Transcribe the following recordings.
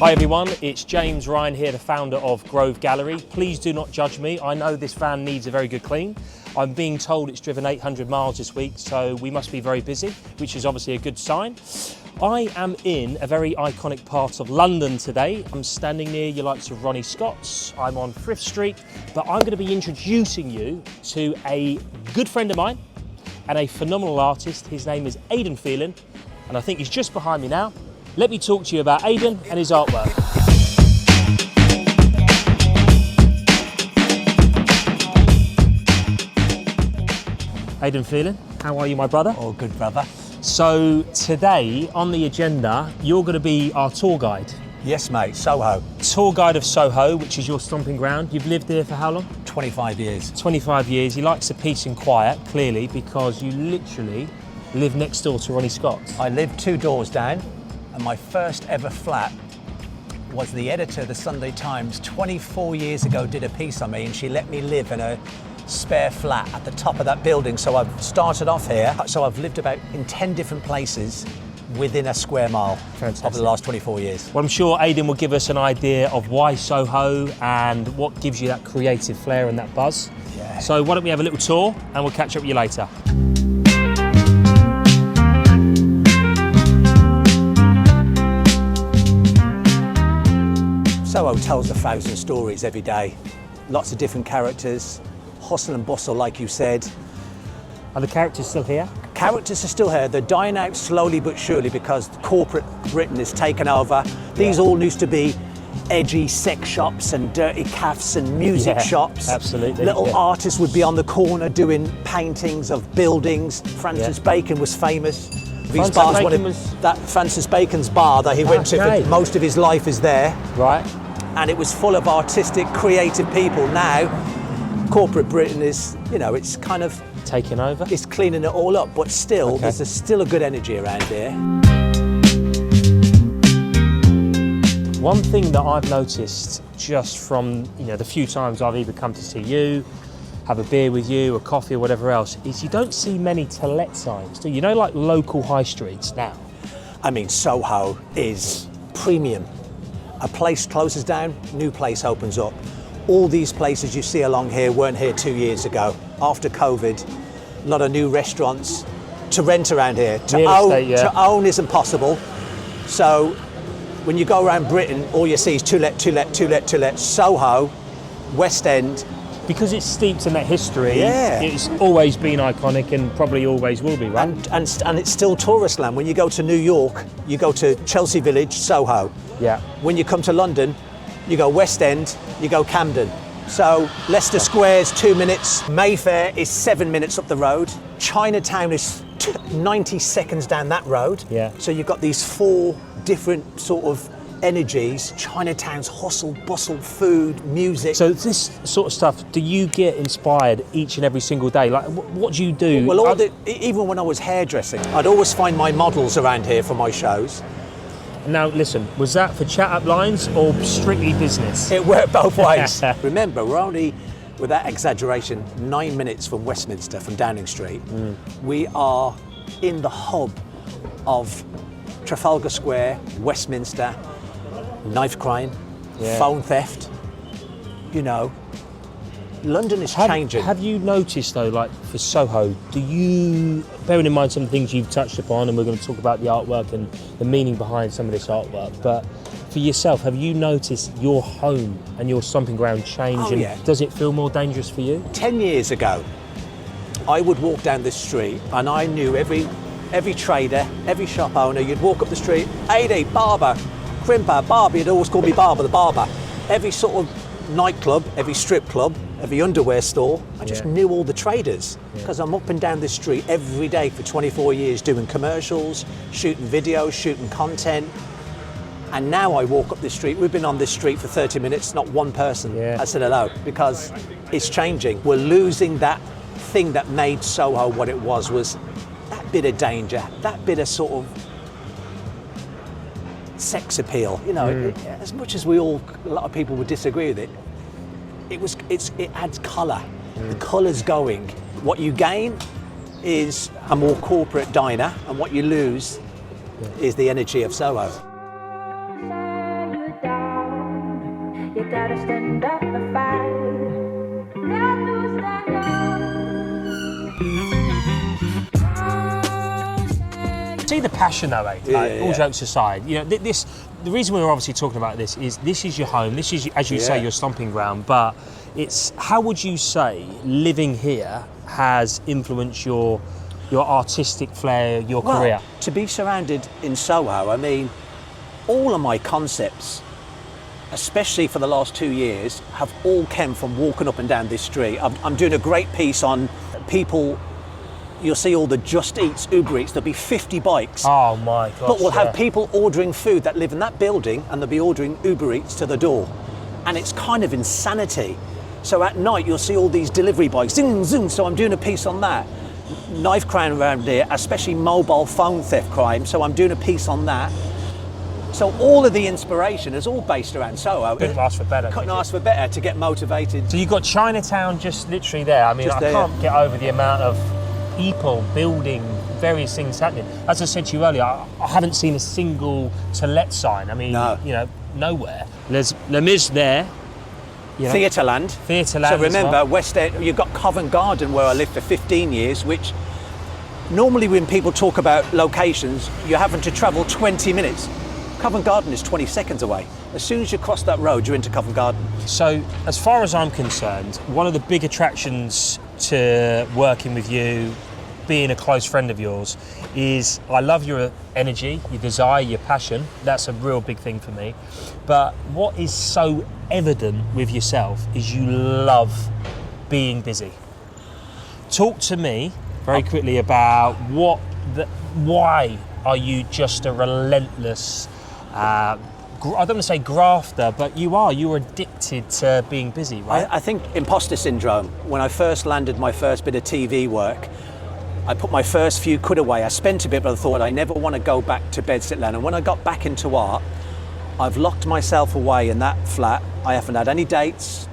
Hi everyone, it's James Ryan here, the founder of Grove Gallery. Please do not judge me. I know this van needs a very good clean. I'm being told it's driven 800 miles this week, so we must be very busy, which is obviously a good sign. I am in a very iconic part of London today. I'm standing near your likes of Ronnie Scott's. I'm on Frith Street, but I'm going to be introducing you to a good friend of mine and a phenomenal artist. His name is Aiden Phelan, and I think he's just behind me now. Let me talk to you about Aiden and his artwork. Aiden Phelan, how are you, my brother? All good, brother. So today on the agenda, you're going to be our tour guide. Yes, mate, Soho. Tour guide of Soho, which is your stomping ground. You've lived here for how long? 25 years. 25 years. He likes the peace and quiet, clearly, because you literally live next door to Ronnie Scott's. I live 2 doors down, and my first ever flat was the editor of the Sunday Times 24 years ago did a piece on me, and she let me live in a spare flat at the top of that building. So I've started off here. So I've lived about in 10 different places within a square mile. Fantastic. Of the last 24 years. Well, I'm sure Aiden will give us an idea of why Soho and what gives you that creative flair and that buzz. Yeah. So why don't we have a little tour and we'll catch up with you later. Soho tells 1,000 stories every day. Lots of different characters, hustle and bustle, like you said. Are the characters still here? Characters are still here. They're dying out slowly but surely because corporate Britain is taken over. These all used to be edgy sex shops and dirty cafes and music shops. Absolutely. Little artists would be on the corner doing paintings of buildings. Francis Bacon was famous. These bars, that Francis Bacon's bar that he went to for most of his life is there. Right. And it was full of artistic, creative people. Now, corporate Britain is, you know, it's kind of taking over. It's cleaning it all up, but still, there's still a good energy around here. One thing that I've noticed just from, you know, the few times I've either come to see you, have a beer with you, a coffee or whatever else, is you don't see many to let signs, do you? You know, like local high streets now. I mean, Soho is premium. A place closes down, new place opens up. All these places you see along here weren't here 2 years ago. After COVID, a lot of new restaurants to rent around here. To own isn't possible. So when you go around Britain, all you see is to let, to let, to let, to let. Soho, West End. Because it's steeped in that history, it's always been iconic and probably always will be, right? And it's still tourist land. When you go to New York, you go to Chelsea Village, Soho. Yeah. When you come to London, you go West End, you go Camden. So Leicester Square's 2 minutes, Mayfair is 7 minutes up the road, Chinatown is 90 seconds down that road. Yeah. So you've got these 4 different sort of energies. Chinatown's hustle, bustle, food, music. So this sort of stuff, do you get inspired each and every single day? Like, what do you do? Well, even when I was hairdressing, I'd always find my models around here for my shows. Now, listen, was that for chat-up lines or strictly business? It worked both ways. Remember, we're only, with that exaggeration, 9 minutes from Westminster, from Downing Street. We are in the hub of Trafalgar Square, Westminster, knife crime, phone theft, you know. London is changing. Have you noticed though, like for Soho, do you, bearing in mind some of the things you've touched upon, and we're going to talk about the artwork and the meaning behind some of this artwork, but for yourself, have you noticed your home and your stomping ground change? Does it feel more dangerous for you? 10 years ago, I would walk down this street and I knew every trader, every shop owner. You'd walk up the street, Adee, barber, crimper, barber, you'd always call me Barber, the barber. Every sort of nightclub, every strip club, every underwear store, I just knew all the traders because I'm up and down this street every day for 24 years doing commercials, shooting videos, shooting content. And now I walk up this street, we've been on this street for 30 minutes, not one person has said hello because it's changing. We're losing that thing that made Soho what it was that bit of danger, that bit of sort of sex appeal. You know, as much as a lot of people would disagree with it, it adds colour. The colour's going. What you gain is a more corporate diner, and what you lose is the energy of Soho. gotta stand up and fight. Got to stand up. See the passion though, Aiden. Yeah. All jokes aside, you know, the reason we're obviously talking about this is your home. This is, as you say, your stomping ground. But it's, how would you say living here has influenced your artistic flair, your career? To be surrounded in Soho, I mean, all of my concepts, especially for the last 2 years, have all come from walking up and down this street. I'm doing a great piece on people. You'll see all the Just Eats, Uber Eats. There'll be 50 bikes. Oh my gosh. But we'll have people ordering food that live in that building, and they'll be ordering Uber Eats to the door. And it's kind of insanity. So at night, you'll see all these delivery bikes, zing, zing. So I'm doing a piece on that. Knife crime around here, especially mobile phone theft crime. So I'm doing a piece on that. So all of the inspiration is all based around Soho. Couldn't ask for better. Couldn't ask for better to get motivated. So you've got Chinatown just literally there. I mean, Just I there, can't get over the amount of people building various things happening. As I said to you earlier, I haven't seen a single to let sign. I mean, No. you know, nowhere. There's Les Mis there. You know, Theatreland. Theatreland So as remember, well. West End, you've got Covent Garden where I lived for 15 years, which normally when people talk about locations, you're having to travel 20 minutes. Covent Garden is 20 seconds away. As soon as you cross that road, you're into Covent Garden. So, as far as I'm concerned, one of the big attractions to working with you, being a close friend of yours, is I love your energy, your desire, your passion. That's a real big thing for me. But what is so evident with yourself is you love being busy. Talk to me very quickly about why are you just a relentless, I don't want to say grafter, but you're addicted to being busy, right? I think imposter syndrome. When I first landed my first bit of TV work, I put my first few quid away. I spent a bit, but I thought I never want to go back to Bedsit-Land. And when I got back into art, I've locked myself away in that flat. I haven't had any dates,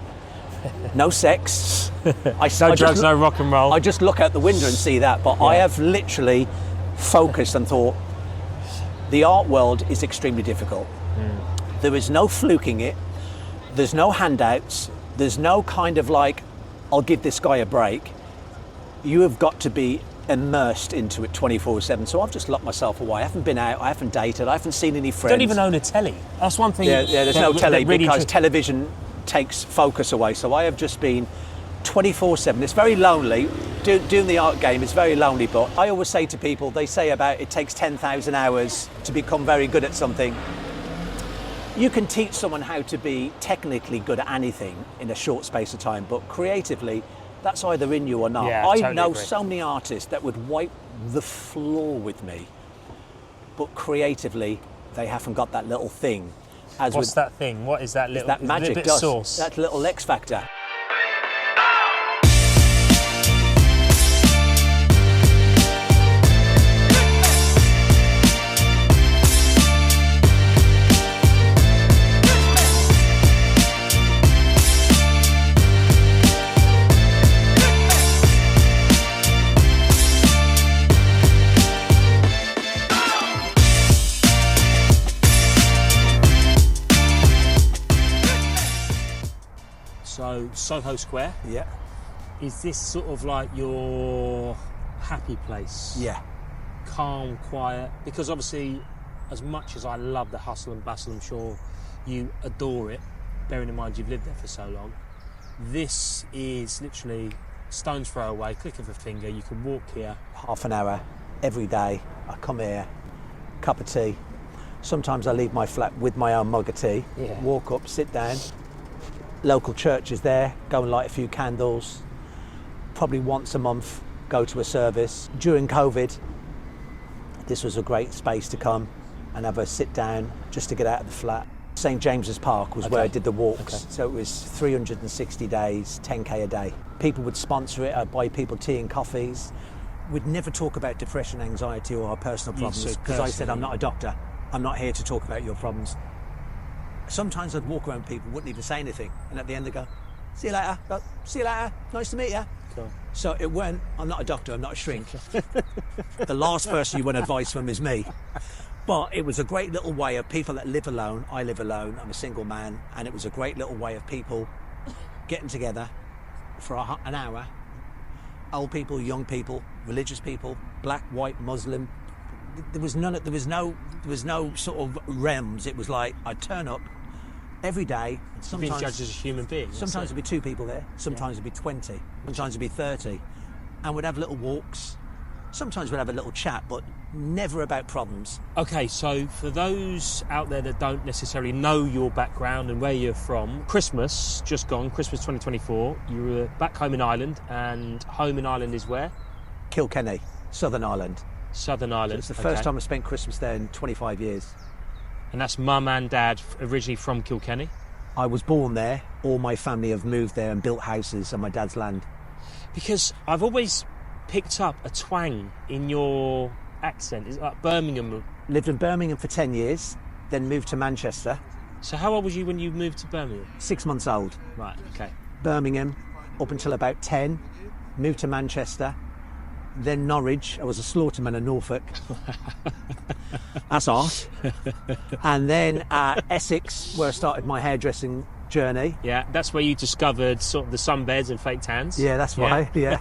no sex. No drugs, no rock and roll. I just look out the window and see that. But I have literally focused and thought, the art world is extremely difficult. There is no fluking it. There's no handouts. There's no kind of like, I'll give this guy a break. You have got to be immersed into it 24/7. So I've just locked myself away. I haven't been out. I haven't dated. I haven't seen any friends. Don't even own a telly. That's one thing. Yeah, there's no telly really because television takes focus away. So I have just been 24/7. It's very lonely. Doing the art game is very lonely, but I always say to people, they say about it takes 10,000 hours to become very good at something. You can teach someone how to be technically good at anything in a short space of time, but creatively, that's either in you or not. Yeah, I totally know agree. so many artists that would wipe the floor with me, but creatively, they haven't got that little thing. What's that thing? What is that little? That magic bit dust, sauce. that little X factor. So Soho Square, Yeah, is this sort of like your happy place? yeah. Calm, quiet? Because obviously, as much as I love the hustle and bustle, I'm sure you adore it, bearing in mind you've lived there for so long. This is literally stone's throw away, click of a finger, you can walk here. Half an hour every day. I come here, cup of tea. Sometimes I leave my flat with my own mug of tea. Yeah. Walk up, sit down. Local church is there. Go and light a few candles. Probably once a month, go to a service. During COVID, this was a great space to come and have a sit down just to get out of the flat. St James's Park was where I did the walks. So it was 360 days, 10k a day. People would sponsor it. I'd buy people tea and coffees. We'd never talk about depression, anxiety or our personal problems because I said, I'm not a doctor. I'm not here to talk about your problems. Sometimes I'd walk around people, wouldn't even say anything. And at the end they go, see you later, see you later, nice to meet you. Cool. So it weren't, I'm not a doctor, I'm not a shrink. The last person you want advice from is me. But it was a great little way of people that live alone. I live alone, I'm a single man, and it was a great little way of people getting together for an hour. Old people, young people, religious people, black, white, Muslim. There was no sort of realms. It was like I'd turn up every day. And Being judged as a human being. sometimes it'd be 2 people there. Sometimes it'd be 20. Sometimes it'd be 30, and we'd have little walks. Sometimes we'd have a little chat, but never about problems. Okay, so for those out there that don't necessarily know your background and where you're from, Christmas, just gone, Christmas 2024, you were back home in Ireland, and home in Ireland is where? Kilkenny, Southern Ireland. Southern Ireland. It's the first time I spent Christmas there in 25 years. And that's mum and dad originally from Kilkenny? I was born there. All my family have moved there and built houses on my dad's land. Because I've always picked up a twang in your accent. Is it like Birmingham? Lived in Birmingham for 10 years, then moved to Manchester. So how old was you when you moved to Birmingham? 6 months old. Right, okay. Birmingham up until about 10, moved to Manchester, then Norwich. I was a slaughterman in Norfolk. That's art. And then Essex, where I started my hairdressing journey. Yeah, that's where you discovered sort of the sunbeds and fake tans. Yeah, that's right. Yeah.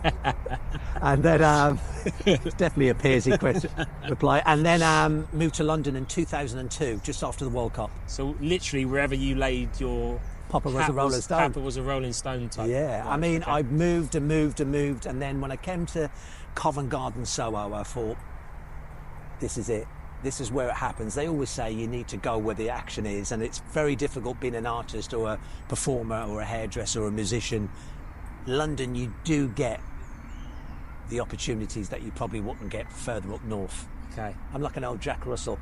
And then it's definitely a Pearsy question reply. And then moved to London in 2002, just after the World Cup. So literally wherever you laid your Papa was a Rolling Stone. Papa was a Rolling Stone type. Yeah, Right, I mean, okay. I moved and moved and moved, and then when I came to Covent Garden, Soho, I thought, this is it. This is where it happens. They always say you need to go where the action is, and it's very difficult being an artist or a performer or a hairdresser or a musician. London, you do get the opportunities that you probably wouldn't get further up north. Okay. I'm like an old Jack Russell.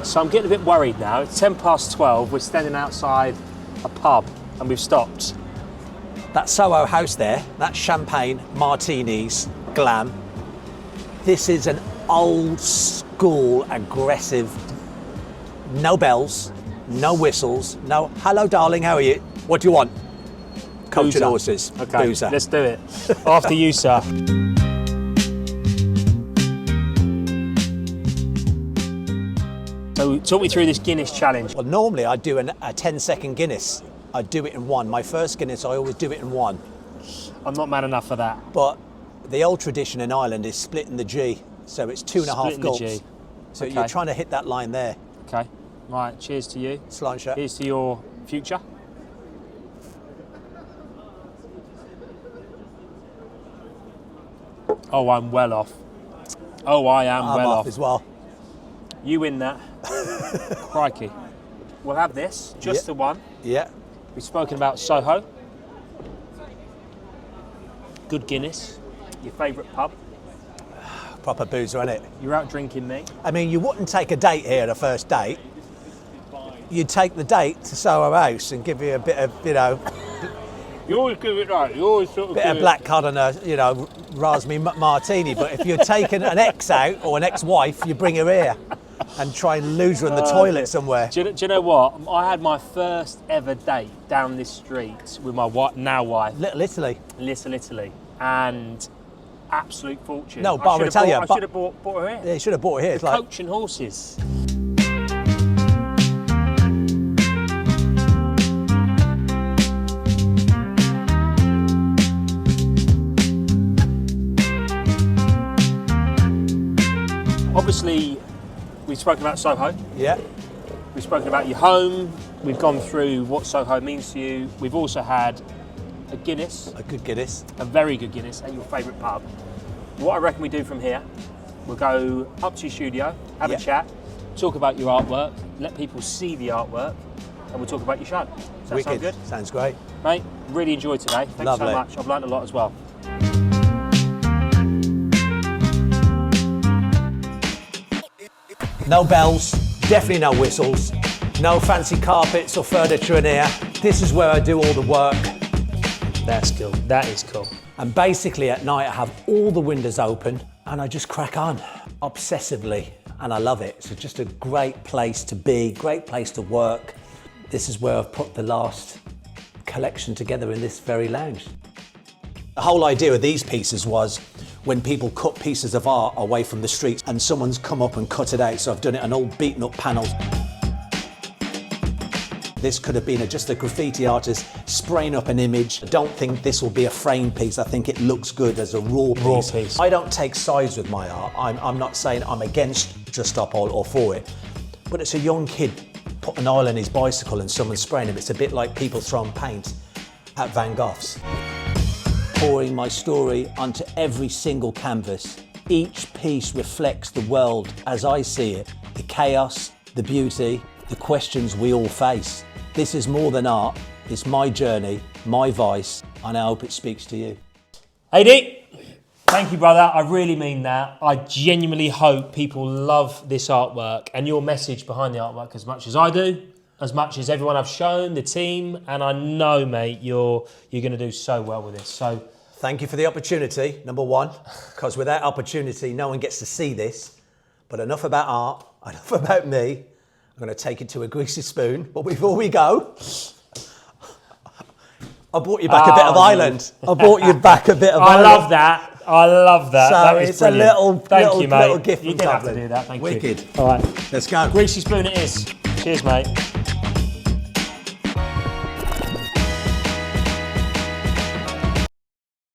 So I'm getting a bit worried now. It's 12:10. We're standing outside a pub and we've stopped. That Soho house there, that champagne, martinis, glam. This is an old school, aggressive, no bells, no whistles, no, hello darling, how are you? What do you want? Coach Boozer. and horses. Okay, Boozer. let's do it. After you, sir. So talk me through this Guinness challenge. Well, normally I'd do a 10-second Guinness. I'd do it in one. My first Guinness, I always do it in one. I'm not man enough for that. But the old tradition in Ireland is splitting the G. So it's 2.5 Splitting the gulps. G. So Okay. you're trying to hit that line there. Okay. Right, cheers to you. Sláinte. Here's to your future. Oh, I'm well off. Oh, I am I'm well off off. as well. You win that. Crikey. We'll have this, just Yeah. the one. Yeah. We've spoken about Soho. Good Guinness. Your favourite pub. Proper boozer, innit? You're out drinking me. I mean, you wouldn't take a date here, the first date. You'd take the date to Soho House and give you a bit of, You always give it right. You always sort of bit of black cod and a, raspberry martini. But if you're taking an ex out or an ex-wife, you bring her here and try and lose her in the toilet somewhere. Do you know what? I had my first ever date down this street with my now wife, Little Italy. Little Italy, and absolute fortune. No, Bar Italia. I should have bought her here. Yeah, you should have bought her here. It's like, Coach and horses. Obviously, we've spoken about Soho. yeah, We've spoken about your home. We've gone through what Soho means to you. We've also had a Guinness, a good Guinness. a very good Guinness, at your favourite pub. What I reckon we do from here, we'll go up to your studio, have Yeah. a chat, talk about your artwork, let people see the artwork, and we'll talk about your show. Does that Wicked. sound good? Sounds great. Mate, really enjoyed today. Thanks Lovely. so much. I've learned a lot as well. No bells, definitely no whistles, no fancy carpets or furniture in here. This is where I do all the work. That's cool. That is cool. And basically at night I have all the windows open and I just crack on obsessively, and I love it. So just a great place to be, great place to work. This is where I've put the last collection together in this very lounge. The whole idea of these pieces was when people cut pieces of art away from the streets and someone's come up and cut it out. So I've done it on old beaten up panels. This could have been just a graffiti artist spraying up an image. I don't think this will be a frame piece. I think it looks good as a raw piece. I don't take sides with my art. I'm not saying I'm against Just Stop Oil or for it, but it's a young kid putting an oil on his bicycle and someone's spraying him. It's a bit like people throwing paint at Van Gogh's. Pouring my story onto every single canvas. Each piece reflects the world as I see it. The chaos, the beauty, the questions we all face. This is more than art. It's my journey, my voice, and I hope it speaks to you. Adee, thank you, brother. I really mean that. I genuinely hope people love this artwork and your message behind the artwork as much as I do, as much as everyone I've shown, the team, and I know, mate, you're going to do so well with this. So, thank you for the opportunity, number one, because without opportunity, no one gets to see this. But enough about art, enough about me. I'm going to take it to a greasy spoon. But before we go, I brought you back a bit of Ireland. I brought you back a bit of Ireland. I love that. I love that. So that is it's brilliant. a little, Thank little, you, mate. little gift You from didn't have Dublin. to do that. Thank you. Wicked. All right. Let's go. Greasy spoon it is. Cheers, mate.